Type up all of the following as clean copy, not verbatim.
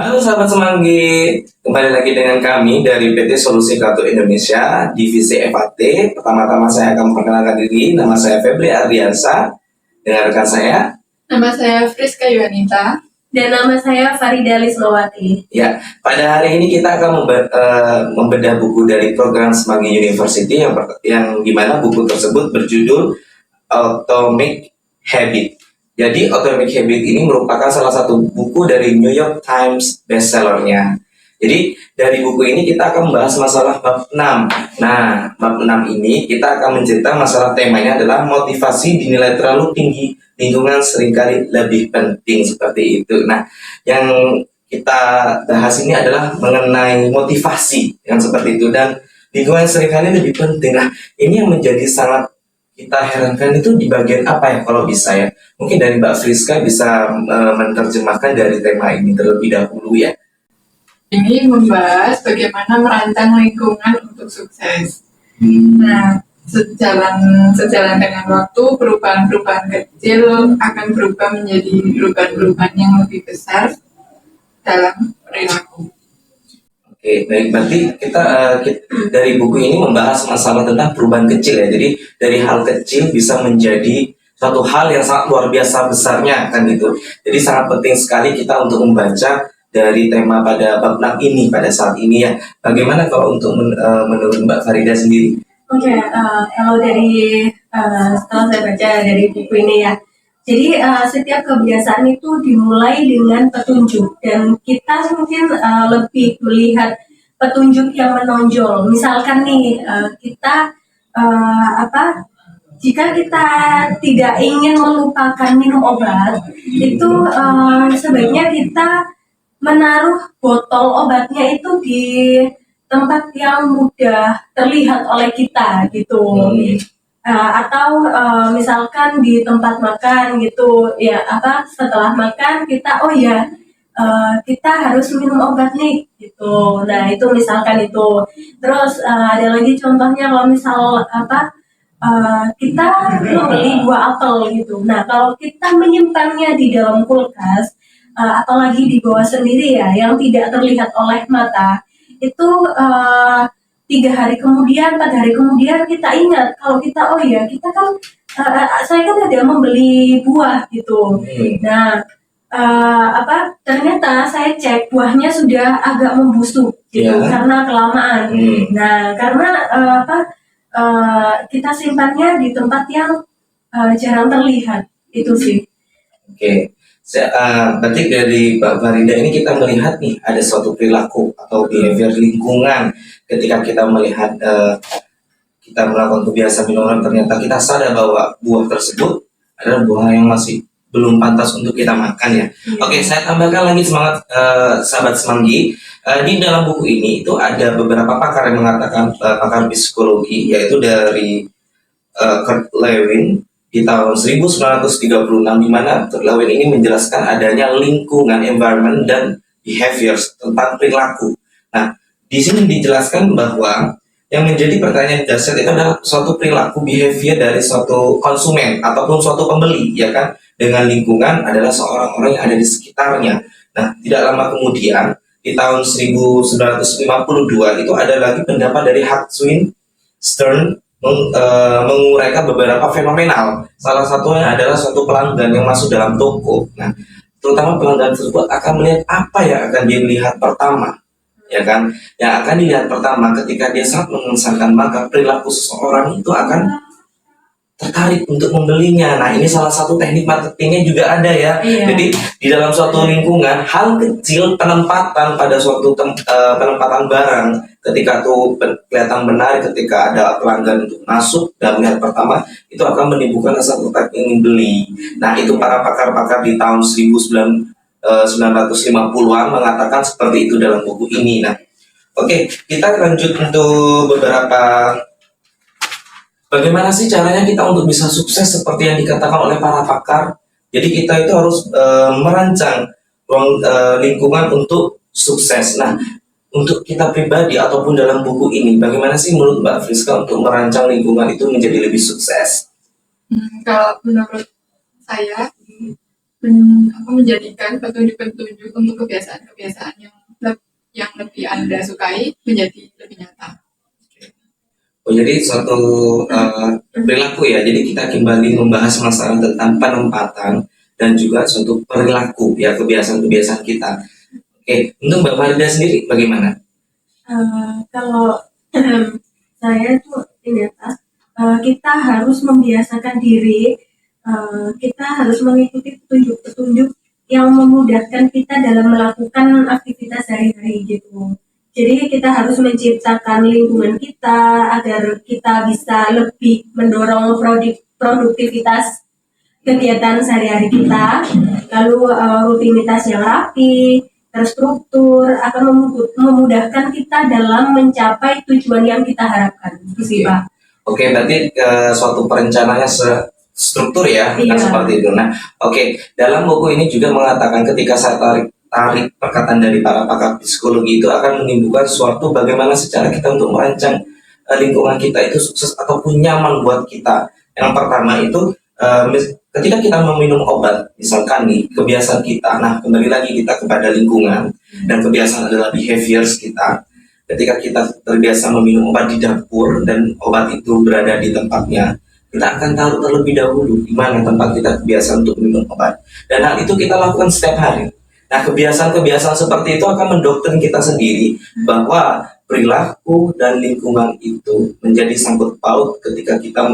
Halo sahabat Semanggi, kembali lagi dengan kami dari PT Solusi Kartu Indonesia, Divisi FAT. Pertama-tama saya akan memperkenalkan diri, nama saya Febri Ardiansa, dengan rekan saya. Nama saya Friska Yuanita. Dan nama saya Farida Lismawati. Ya, pada hari ini kita akan membedah buku dari program Semanggi University yang dimana buku tersebut berjudul Atomic Habit. Jadi Atomic Habit ini merupakan salah satu buku dari New York Times bestsellernya. Jadi dari buku ini kita akan membahas masalah bab 6. Nah, bab 6 ini kita akan menceritakan masalah temanya adalah motivasi dinilai terlalu tinggi, lingkungan seringkali lebih penting, seperti itu. Nah, yang kita bahas ini adalah mengenai motivasi yang seperti itu, dan lingkungan seringkali lebih penting. Nah, ini yang menjadi sangat kita herankan itu di bagian apa ya kalau bisa ya. Mungkin dari Mbak Friska bisa menerjemahkan dari tema ini terlebih dahulu ya. Ini membahas bagaimana merancang lingkungan untuk sukses. Nah, sejalan dengan waktu, perubahan-perubahan kecil akan berubah menjadi perubahan-perubahan yang lebih besar dalam perilaku. Oke, baik. Berarti kita dari buku ini membahas masalah tentang perubahan kecil ya. Jadi dari hal kecil bisa menjadi suatu hal yang sangat luar biasa besarnya kan gitu. Jadi sangat penting sekali kita untuk membaca dari tema pada bab 6 ini pada saat ini ya. Bagaimana kalau untuk menurut Mbak Farida sendiri? Oke, kalau dari setelah saya baca dari buku ini ya, jadi setiap kebiasaan itu dimulai dengan petunjuk, dan kita mungkin lebih melihat petunjuk yang menonjol. Misalkan nih kita jika kita tidak ingin melupakan minum obat, itu sebaiknya kita menaruh botol obatnya itu di tempat yang mudah terlihat oleh kita gitu. Atau misalkan di tempat makan gitu ya, setelah makan kita kita harus minum obat nih gitu. Nah itu misalkan itu. Terus ada lagi contohnya kalau misal kita membeli buah apel gitu. Nah kalau kita menyimpannya di dalam kulkas atau lagi di bawah sendiri ya, yang tidak terlihat oleh mata, itu 3 hari kemudian, 4 hari kemudian kita ingat kalau kita kita kan saya kan ada membeli buah gitu. Nah ternyata saya cek buahnya sudah agak membusuk gitu karena kelamaan. Nah karena kita simpannya di tempat yang jarang terlihat, itu sih. Oke. Berarti dari Mbak Farida ini kita melihat nih ada suatu perilaku atau behavior lingkungan ketika kita melihat kita melakukan kebiasaan minuman, ternyata kita sadar bahwa buah tersebut adalah buah yang masih belum pantas untuk kita makan ya. Oke, saya tambahkan lagi semangat sahabat Semanggi. Di dalam buku ini itu ada beberapa pakar yang mengatakan, pakar psikologi, yaitu dari Kurt Lewin di tahun 1936, di mana Kurt Lewin ini menjelaskan adanya lingkungan, environment, dan behaviors tentang perilaku. Nah, di sini dijelaskan bahwa yang menjadi pertanyaan dasar itu adalah suatu perilaku behavior dari suatu konsumen ataupun suatu pembeli, ya kan, dengan lingkungan adalah seorang orang yang ada di sekitarnya. Nah, tidak lama kemudian di tahun 1952 itu ada lagi pendapat dari Hawthorne Stern menguraikan beberapa fenomenal. Salah satunya adalah suatu pelanggan yang masuk dalam toko. Nah, terutama pelanggan tersebut akan melihat apa yang akan dia lihat pertama, ya kan? Yang akan dilihat pertama ketika dia sangat mengesankan, maka perilaku seseorang itu akan tertarik untuk membelinya. Nah, ini salah satu teknik marketingnya juga ada ya. Jadi di dalam suatu lingkungan, hal kecil penempatan pada suatu penempatan barang ketika itu kelihatan benar, ketika ada pelanggan untuk masuk dan melihat pertama, itu akan menimbulkan rasa tertarik ingin beli. Nah, itu para pakar-pakar di tahun 1950-an mengatakan seperti itu dalam buku ini. Nah, oke, kita lanjut untuk beberapa bagaimana sih caranya kita untuk bisa sukses seperti yang dikatakan oleh para pakar. Jadi kita itu harus merancang lingkungan untuk sukses. Nah, untuk kita pribadi ataupun dalam buku ini, bagaimana sih menurut Mbak Friska untuk merancang lingkungan itu menjadi lebih sukses? Kalau menurut saya, menjadikan petunjuk-petunjuk untuk kebiasaan-kebiasaan yang lebih Anda sukai menjadi lebih nyata. Oh, jadi suatu perilaku ya. Jadi kita kembali membahas masalah tentang penempatan dan juga suatu perilaku ya, kebiasaan-kebiasaan kita. Oke, untuk Mbak Farida sendiri bagaimana? Kalau saya tuh ini ya, kita harus membiasakan diri, kita harus mengikuti petunjuk-petunjuk yang memudahkan kita dalam melakukan aktivitas sehari-hari gitu. Jadi kita harus menciptakan lingkungan kita agar kita bisa lebih mendorong produktivitas kegiatan sehari-hari kita, lalu rutinitas yang rapi, terstruktur akan memudahkan kita dalam mencapai tujuan yang kita harapkan. Gitu sih, Pak. Oke, berarti suatu perencanaannya struktur ya, kan Iya. seperti itu. Nah, oke, dalam buku ini juga mengatakan ketika saya tarik perkataan dari para pakar psikologi itu akan menimbulkan suatu bagaimana secara kita untuk merancang lingkungan kita itu sukses ataupun nyaman buat kita. Yang pertama itu ketika kita meminum obat, misalkan nih kebiasaan kita, nah kembali lagi kita kepada lingkungan dan kebiasaan adalah behaviors kita. Ketika kita terbiasa meminum obat di dapur dan obat itu berada di tempatnya, kita akan tahu terlebih dahulu di mana tempat kita kebiasaan untuk minum obat. Dan hal itu kita lakukan setiap hari. Nah, kebiasaan-kebiasaan seperti itu akan mendoktrin kita sendiri bahwa perilaku dan lingkungan itu menjadi sangkut paut ketika kita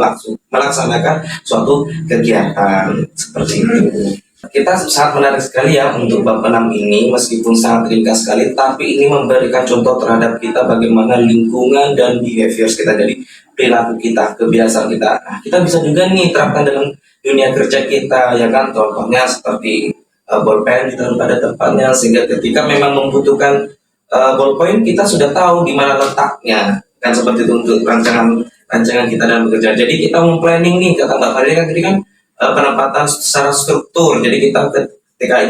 melaksanakan suatu kegiatan seperti itu. Kita sangat menarik sekali ya untuk bab 6 ini, meskipun sangat ringkas sekali, tapi ini memberikan contoh terhadap kita bagaimana lingkungan dan behaviors kita, dari perilaku kita, kebiasaan kita. Nah, kita bisa juga nih terapkan dalam dunia kerja kita, ya kan? Contohnya seperti bolpen ditaruh pada tempatnya, sehingga ketika memang membutuhkan ballpoint, kita sudah tahu di mana letaknya, kan seperti itu untuk rancangan kita dalam bekerja. Jadi kita planning nih, kata Mbak Farida kan tadi kan penempatan secara struktur. Jadi kita ketika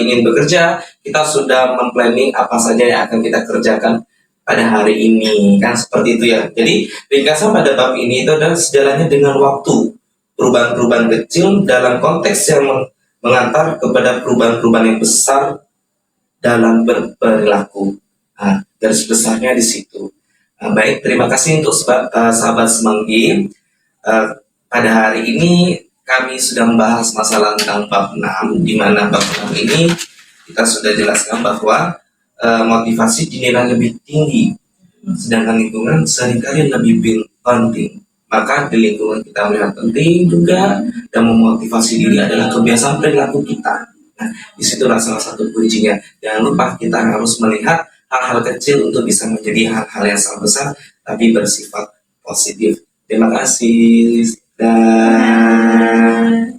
ingin bekerja, kita sudah memplanning apa saja yang akan kita kerjakan pada hari ini, kan seperti itu ya. Jadi ringkasan pada bab ini itu adalah sejalannya dengan waktu, perubahan-perubahan kecil dalam konteks yang mengantar kepada perubahan-perubahan yang besar dalam berperilaku. Nah, garis besarnya di situ. Nah, baik, terima kasih untuk sahabat Semanggi. Pada hari ini kami sudah membahas masalah tentang bab 6, di mana bab 6 ini kita sudah jelaskan bahwa motivasi dinilai lebih tinggi, sedangkan lingkungan seringkali lebih penting. Maka di lingkungan kita melihat penting juga, dan memotivasi diri adalah kebiasaan perilaku kita. Nah, disitulah salah satu kuncinya. Jangan lupa kita harus melihat hal-hal kecil untuk bisa menjadi hal-hal yang sangat besar, tapi bersifat positif. Terima kasih. Dan